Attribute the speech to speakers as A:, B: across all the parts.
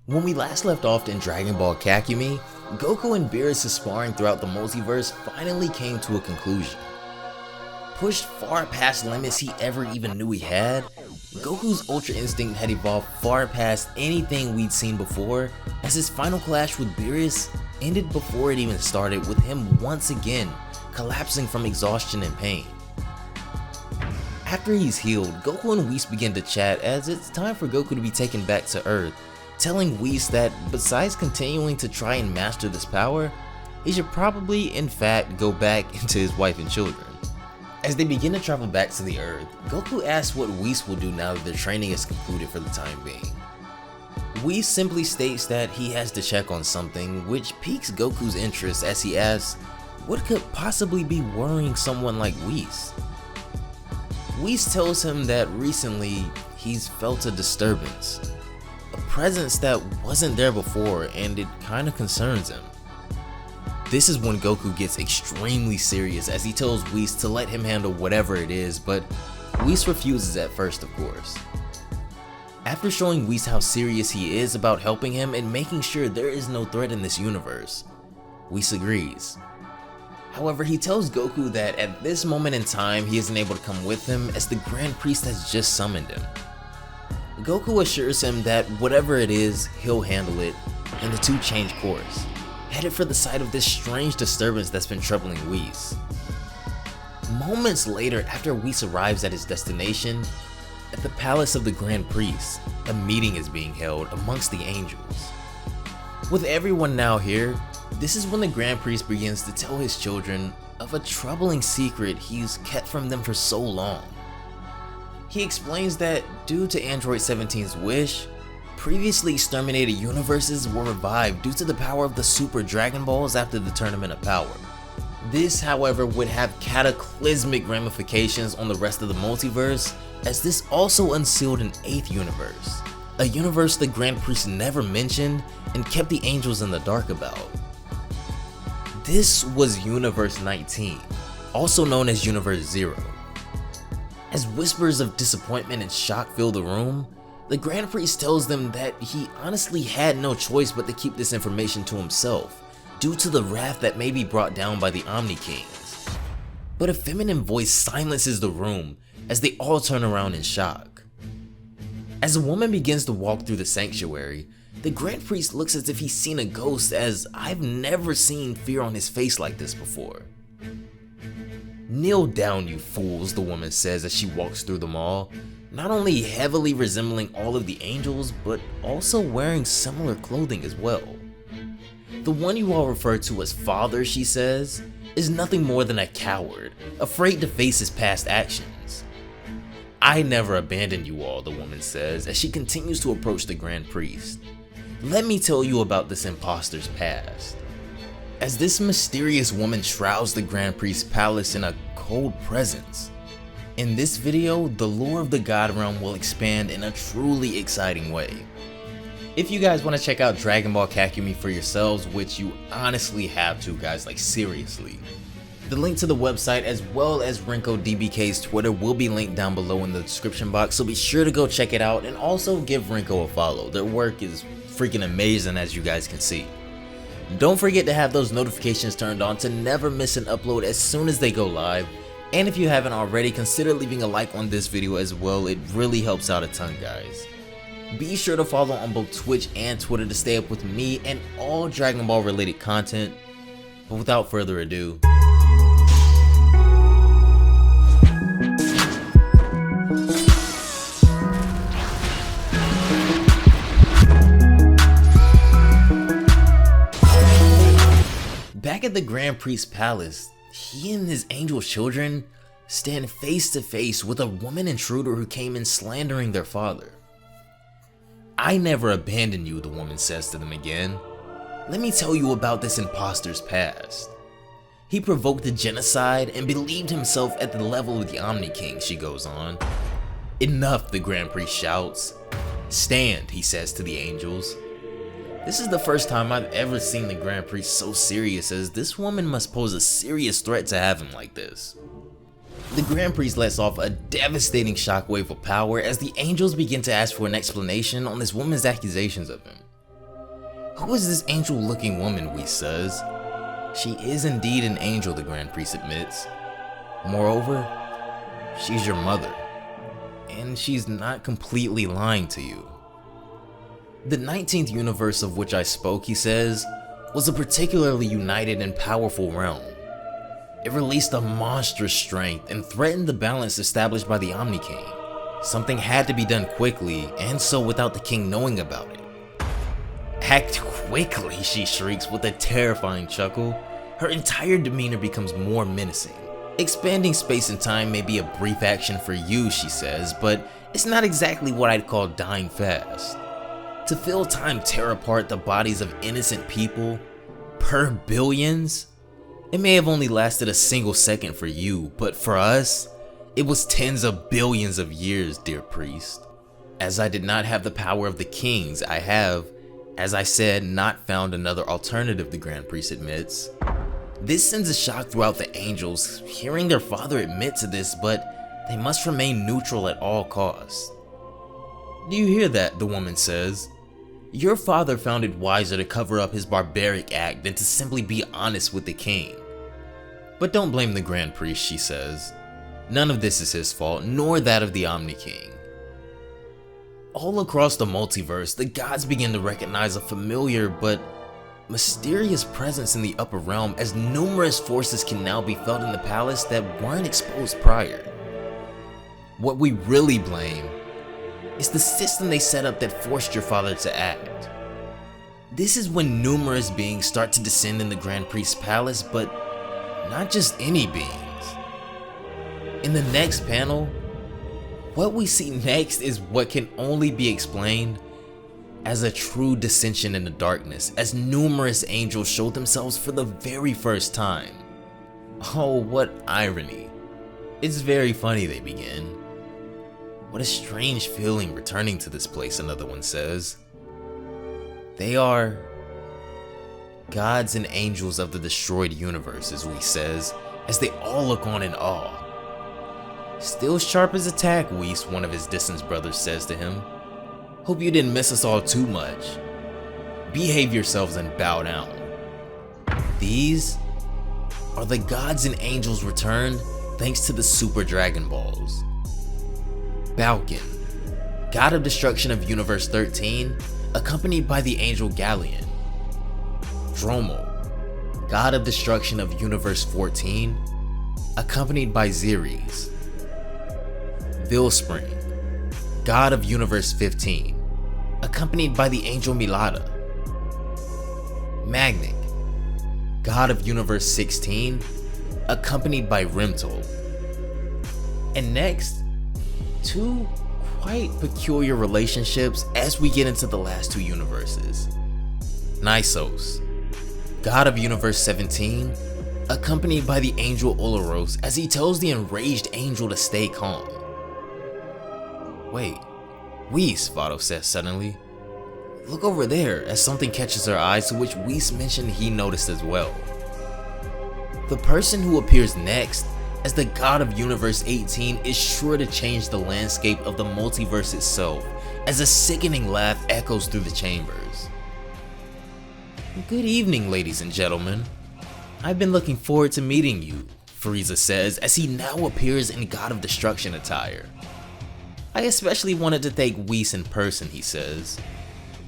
A: When we last left off in Dragonball Kakumi, Goku and Beerus' sparring throughout the multiverse finally came to a conclusion. Pushed far past limits he ever even knew he had, Goku's Ultra Instinct had evolved far past anything we'd seen before, as his final clash with Beerus ended before it even started, with him once again collapsing from exhaustion and pain. After he's healed, Goku and Whis begin to chat as it's time for Goku to be taken back to Earth, telling Whis that besides continuing to try and master this power, he should probably in fact go back into his wife and children. As they begin to travel back to the Earth, Goku asks what Whis will do now that their training is concluded for the time being. Whis simply states that he has to check on something, which piques Goku's interest as he asks what could possibly be worrying someone like Whis. Whis tells him that recently he's felt a disturbance, a presence that wasn't there before, and it kinda concerns him. This is when Goku gets extremely serious as he tells Whis to let him handle whatever it is, but Whis refuses at first, of course. After showing Whis how serious he is about helping him and making sure there is no threat in this universe, Whis agrees. However, he tells Goku that at this moment in time he isn't able to come with him as the Grand Priest has just summoned him. Goku assures him that whatever it is, he'll handle it, and the two change course, headed for the site of this strange disturbance that's been troubling Whis. Moments later, after Whis arrives at his destination, at the palace of the Grand Priest, a meeting is being held amongst the angels. With everyone now here, this is when the Grand Priest begins to tell his children of a troubling secret he's kept from them for so long. He explains that due to Android 17's wish, previously exterminated universes were revived due to the power of the Super Dragon Balls after the Tournament of Power. This, however, would have cataclysmic ramifications on the rest of the multiverse, as this also unsealed an 8th universe, a universe the Grand Priest never mentioned and kept the angels in the dark about. This was Universe 19, also known as Universe 0. As whispers of disappointment and shock fill the room, the Grand Priest tells them that he honestly had no choice but to keep this information to himself, due to the wrath that may be brought down by the Omni Kings. But a feminine voice silences the room as they all turn around in shock. As a woman begins to walk through the sanctuary, the Grand Priest looks as if he's seen a ghost, as I've never seen fear on his face like this before. "Kneel down, you fools," the woman says as she walks through them all, not only heavily resembling all of the angels, but also wearing similar clothing as well. "The one you all refer to as father," she says, "is nothing more than a coward, afraid to face his past actions." "I never abandoned you all," the woman says as she continues to approach the Grand Priest. "Let me tell you about this imposter's past." As this mysterious woman shrouds the Grand Priest's palace in a cold presence. In this video, the lore of the God Realm will expand in a truly exciting way. If you guys want to check out Dragon Ball Kakumi for yourselves, which you honestly have to, guys, like seriously, the link to the website as well as Renko DBK's Twitter will be linked down below in the description box, so be sure to go check it out and also give Renko a follow. Their work is freaking amazing, as you guys can see. Don't forget to have those notifications turned on to never miss an upload as soon as they go live, and if you haven't already, consider leaving a like on this video as well. It really helps out a ton, guys. Be sure to follow on both Twitch and Twitter to stay up with me and all Dragon Ball related content, but without further ado, back at the Grand Priest's palace, he and his angel children stand face to face with a woman intruder who came in slandering their father. "I never abandoned you," the woman says to them again. "Let me tell you about this imposter's past. He provoked a genocide and believed himself at the level of the Omni King," she goes on. "Enough," the Grand Priest shouts. "Stand," he says to the angels. This is the first time I've ever seen the Grand Priest so serious, as this woman must pose a serious threat to have him like this. The Grand Priest lets off a devastating shockwave of power as the angels begin to ask for an explanation on this woman's accusations of him. Who is this angel-looking woman, Whis says. She is indeed an angel, the Grand Priest admits. Moreover, she's your mother. And she's not completely lying to you. The 19th universe of which I spoke, he says, was a particularly united and powerful realm. It released a monstrous strength and threatened the balance established by the Omni King. Something had to be done quickly, and so without the king knowing about it. Act quickly, she shrieks with a terrifying chuckle. Her entire demeanor becomes more menacing. Expanding space and time may be a brief action for you, she says, but it's not exactly what I'd call dying fast. To feel time tear apart the bodies of innocent people, per billions? It may have only lasted a single second for you, but for us, it was tens of billions of years, dear priest. As I did not have the power of the kings, I have, as I said, not found another alternative, the Grand Priest admits. This sends a shock throughout the angels, hearing their father admit to this, but they must remain neutral at all costs. Do you hear that? The woman says. Your father found it wiser to cover up his barbaric act than to simply be honest with the king. But don't blame the Grand Priest, she says. None of this is his fault, nor that of the Omni King. All across the multiverse, the gods begin to recognize a familiar but mysterious presence in the upper realm, as numerous forces can now be felt in the palace that weren't exposed prior. What we really blame is the system they set up that forced your father to act. This is when numerous beings start to descend in the Grand Priest's palace, but not just any beings. In the next panel, what we see next is what can only be explained as a true dissension in the darkness, as numerous angels show themselves for the very first time. Oh, what irony. It's very funny, they begin. What a strange feeling returning to this place, another one says. They are gods and angels of the destroyed universe, as Whis says, as they all look on in awe. Still sharp as a tack, Whis, one of his distant brothers says to him. Hope you didn't miss us all too much. Behave yourselves and bow down. These are the gods and angels returned thanks to the Super Dragon Balls. Balkan, god of destruction of Universe 13, accompanied by the angel Galleon. Dromo, god of destruction of Universe 14, accompanied by Xeres. Vilspring, god of Universe 15, accompanied by the angel Milada. Magnic, god of Universe 16, accompanied by Rimtol. And next, two quite peculiar relationships as we get into the last two universes. Nysos, god of Universe 17, accompanied by the angel Olaros as he tells the enraged angel to stay calm. Wait, Whis, Vado says suddenly. Look over there, as something catches her eye, to which Whis mentioned he noticed as well. The person who appears next as the god of Universe 18 is sure to change the landscape of the multiverse itself, as a sickening laugh echoes through the chambers. Good evening, ladies and gentlemen. I've been looking forward to meeting you, Frieza says as he now appears in God of Destruction attire. I especially wanted to thank Whis in person, he says.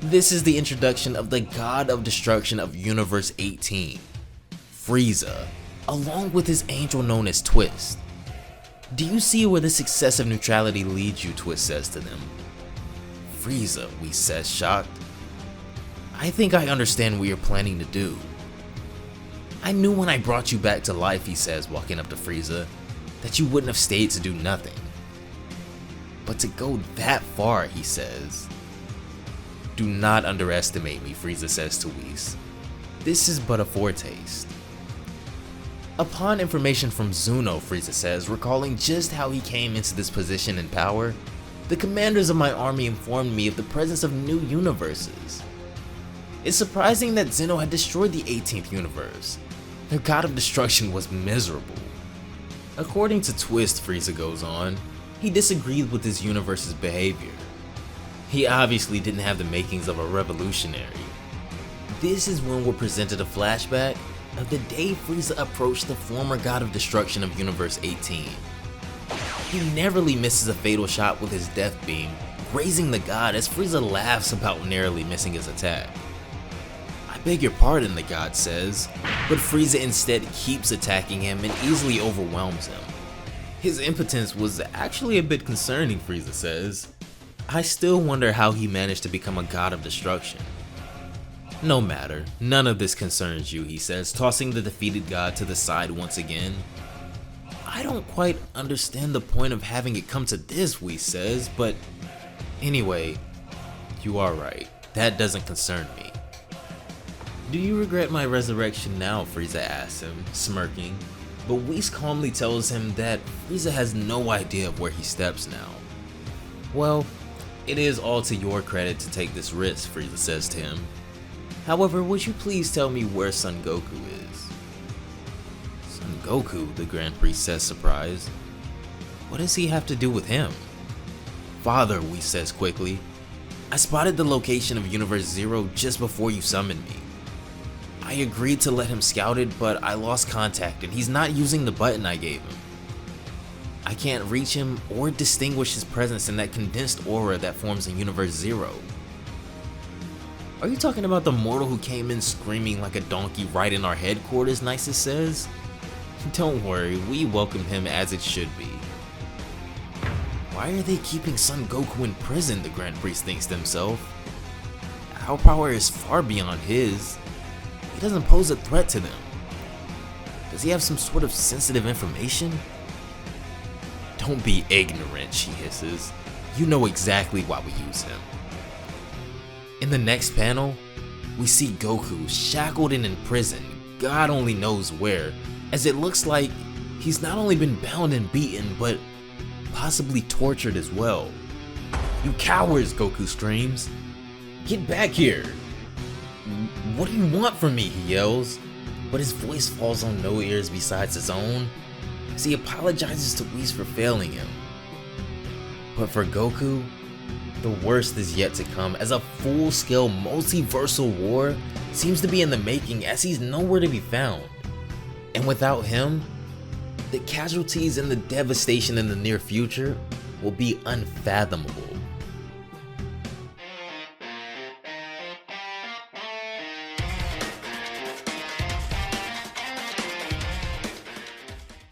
A: This is the introduction of the God of Destruction of Universe 18, Frieza, along with his angel known as Twist. Do you see where this excessive neutrality leads you, Twist says to them. Frieza, Whis says, shocked. I think I understand what you're planning to do. I knew when I brought you back to life, he says, walking up to Frieza, that you wouldn't have stayed to do nothing. But to go that far, he says. Do not underestimate me, Frieza says to Whis. This is but a foretaste. Upon information from Zuno, Frieza says, recalling just how he came into this position and power, the commanders of my army informed me of the presence of new universes. It's surprising that Zeno had destroyed the 18th universe. Their god of destruction was miserable. According to Twist, Frieza goes on, he disagreed with his universe's behavior. He obviously didn't have the makings of a revolutionary. This is when we're presented a flashback of the day Frieza approached the former god of destruction of Universe 18. He narrowly misses a fatal shot with his death beam, grazing the god as Frieza laughs about narrowly missing his attack. "I beg your pardon," the god says, but Frieza instead keeps attacking him and easily overwhelms him. His impotence was actually a bit concerning, Frieza says. "I still wonder how he managed to become a god of destruction." "No matter, none of this concerns you," he says, tossing the defeated god to the side once again. "I don't quite understand the point of having it come to this," Whis says, but anyway, you are right, that doesn't concern me. "Do you regret my resurrection now?" Frieza asks him, smirking, but Whis calmly tells him that Frieza has no idea of where he steps now. "Well, it is all to your credit to take this risk," Frieza says to him. "However, would you please tell me where Son Goku is?" "Son Goku?" the Grand Priest says, surprised. "What does he have to do with him?" "Father," Whis says quickly, "I spotted the location of Universe 0 just before you summoned me. I agreed to let him scout it, but I lost contact and he's not using the button I gave him. I can't reach him or distinguish his presence in that condensed aura that forms in Universe 0. "Are you talking about the mortal who came in screaming like a donkey right in our headquarters?" Nisus says. "Don't worry, we welcome him as it should be." Why are they keeping Son Goku in prison, the Grand Priest thinks to himself. Our power is far beyond his. He doesn't pose a threat to them. Does he have some sort of sensitive information? "Don't be ignorant," she hisses. "You know exactly why we use him." In the next panel, we see Goku shackled and in prison, God only knows where, as it looks like he's not only been bound and beaten, but possibly tortured as well. "You cowards," Goku screams. "Get back here!" "What do you want from me?" he yells, but his voice falls on no ears besides his own, as he apologizes to Whis for failing him. But for Goku, the worst is yet to come, as a full-scale multiversal war seems to be in the making, as he's nowhere to be found. And without him, the casualties and the devastation in the near future will be unfathomable.